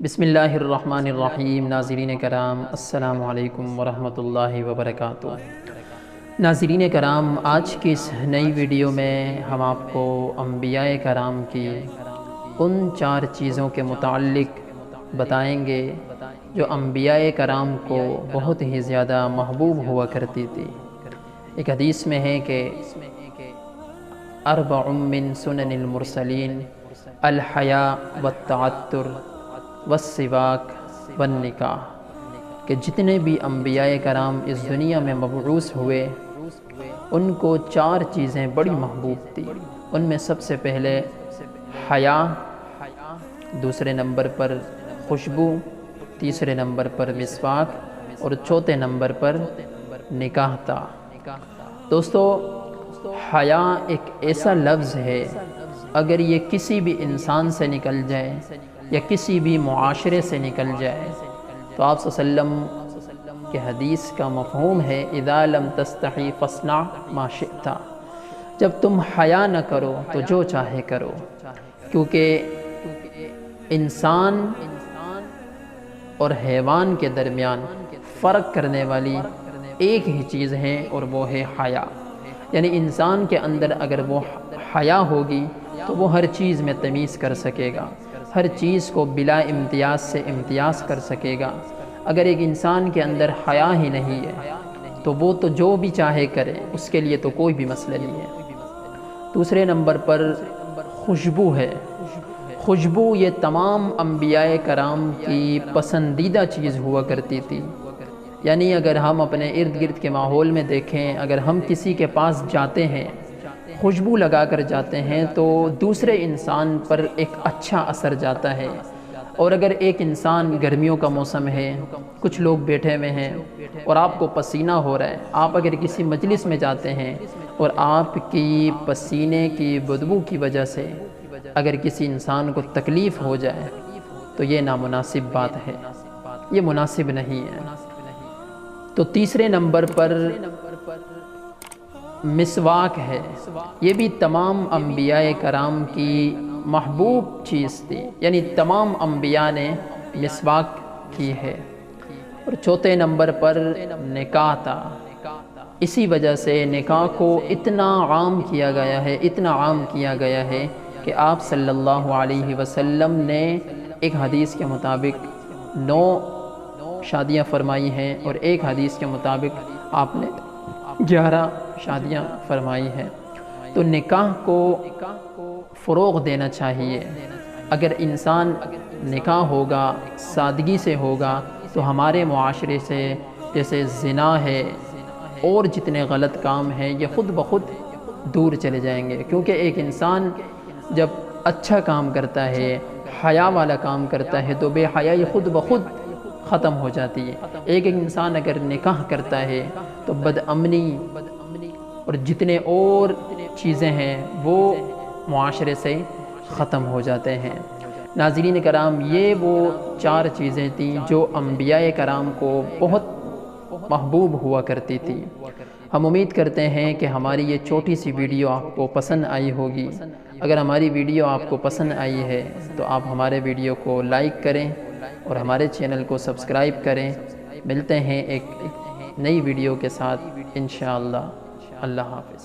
بسم اللہ الرحمن الرحیم۔ ناظرین کرام، السلام علیکم ورحمۃ اللہ وبرکاتہ۔ ناظرین کرام، آج کی اس نئی ویڈیو میں ہم آپ کو انبیاء کرام کی ان 4 چیزوں کے متعلق بتائیں گے جو انبیاء کرام کو بہت ہی زیادہ محبوب ہوا کرتی تھی۔ ایک حدیث میں ہے کہ اربع من سنن المرسلین الحیاء والتعطر والسواک والنکاح، کہ جتنے بھی انبیاء کرام اس دنیا میں مبعوث ہوئے ان کو 4 چیزیں بڑی محبوب تھی۔ ان میں سب سے پہلے حیا، دوسرے نمبر پر خوشبو، تیسرے نمبر پر مسواک اور چوتھے نمبر پر نکاح تھا۔ دوستو، حیا ایک ایسا لفظ ہے، اگر یہ کسی بھی انسان سے نکل جائے یا کسی بھی معاشرے سے نکل جائے تو آپ صلی اللہ علیہ وسلم کے حدیث کا مفہوم ہے اذا لم تستحی فاصنع ما شئت، جب تم حیا نہ کرو تو جو چاہے کرو، کیونکہ انسان اور حیوان کے درمیان فرق کرنے والی ایک ہی چیز ہے اور وہ ہے حیا۔ یعنی انسان کے اندر اگر وہ حیا ہوگی تو وہ ہر چیز میں تمیز کر سکے گا، ہر چیز کو بلا امتیاز سے امتیاز کر سکے گا۔ اگر ایک انسان کے اندر حیا ہی نہیں ہے تو وہ تو جو بھی چاہے کرے، اس کے لیے تو کوئی بھی مسئلہ نہیں ہے۔ دوسرے نمبر پر خوشبو ہے۔ خوشبو یہ تمام انبیاء کرام کی پسندیدہ چیز ہوا کرتی تھی۔ یعنی اگر ہم اپنے ارد گرد کے ماحول میں دیکھیں، اگر ہم کسی کے پاس جاتے ہیں، خوشبو لگا کر جاتے ہیں تو دوسرے انسان پر ایک اچھا اثر جاتا ہے۔ اور اگر ایک انسان، گرمیوں کا موسم ہے، کچھ لوگ بیٹھے ہوئے ہیں اور آپ کو پسینہ ہو رہا ہے، آپ اگر کسی مجلس میں جاتے ہیں اور آپ کی پسینے کی بدبو کی وجہ سے اگر کسی انسان کو تکلیف ہو جائے تو یہ نامناسب بات ہے، یہ مناسب نہیں ہے۔ تو تیسرے نمبر پر مسواک ہے۔ یہ بھی تمام انبیاء کرام کی محبوب چیز تھی، یعنی تمام انبیاء نے مسواک کی ہے۔ اور چوتھے نمبر پر نکاح تھا۔ اسی وجہ سے نکاح کو اتنا عام کیا گیا ہے، اتنا عام کیا گیا ہے کہ آپ صلی اللہ علیہ وسلم نے ایک حدیث کے مطابق 9 شادیاں فرمائی ہیں اور ایک حدیث کے مطابق آپ نے 11 شادیاں فرمائی ہیں۔ تو نکاح کو فروغ دینا چاہیے۔ اگر انسان نکاح ہوگا، سادگی سے ہوگا، تو ہمارے معاشرے سے جیسے زنا ہے اور جتنے غلط کام ہیں یہ خود بخود دور چلے جائیں گے، کیونکہ ایک انسان جب اچھا کام کرتا ہے، حیا والا کام کرتا ہے، تو بے حیائی خود بخود ختم ہو جاتی ہے۔ ایک انسان اگر نکاح کرتا ہے تو بد امنی اور جتنے اور چیزیں ہیں وہ معاشرے سے ختم ہو جاتے ہیں۔ ناظرین کرام، یہ وہ 4 چیزیں تھیں جو انبیاء کرام کو بہت محبوب ہوا کرتی تھی۔ ہم امید کرتے ہیں کہ ہماری یہ چھوٹی سی ویڈیو آپ کو پسند آئی ہوگی۔ اگر ہماری ویڈیو آپ کو پسند آئی ہے تو آپ ہمارے ویڈیو کو لائک کریں اور ہمارے چینل کو سبسکرائب کریں۔ ملتے ہیں ایک نئی ویڈیو کے ساتھ انشاءاللہ۔ اللہ حافظ۔